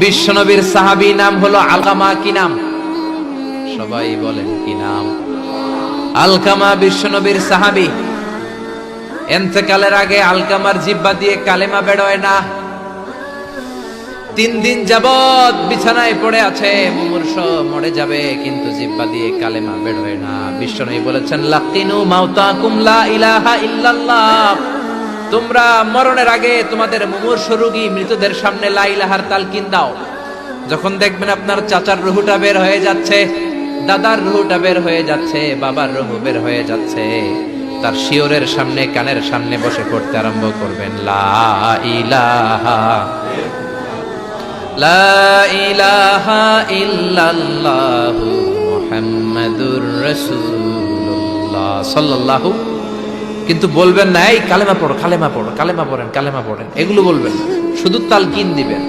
বিশ্বনবীর সাহাবী নাম হলো আলকামা। কি নাম? সবাই বলেন কি নাম? আলকামা বিশ্বনবীর সাহাবী। ইন্তেকালের আগে আলকামার জিহ্বা দিয়ে কালেমা বের হয় না। 3 দিন যাবত বিছানায় পড়ে আছে, মুমূর্ষ, মরে যাবে, কিন্তু জিহ্বা দিয়ে কালেমা বের হয় না। বিশ্বনবী বলেছেন, লাকিনু মাউতাকুম লা ইলাহা ইল্লাল্লাহ। তোমরা মরণের আগে তোমাদের মুমূর্ষ রোগী মৃতদের সামনে লা ইলাহার তালকিন দাও। যখন দেখবেন আপনার চাচার রুহুটা বের হয়ে যাচ্ছে, দাদার রুহুটা বের হয়ে যাচ্ছে, বাবার রুহু বের হয়ে যাচ্ছে, তার শিওরের সামনে, কানের সামনে বসে পড়তে আরম্ভ করবেন, লা ইলাহা লা ইলাহা ইল্লাল্লাহু মুহাম্মাদুর রাসূলুল্লাহ সাল্লাল্লাহু। কিন্তু বলবেন না এই কালেমা পড়ো, কালেমা পড়ো, কালেমা পড়েন, কালেমা পড়েন, এগুলো বলবেন না। শুধু তালকিন দিবেন,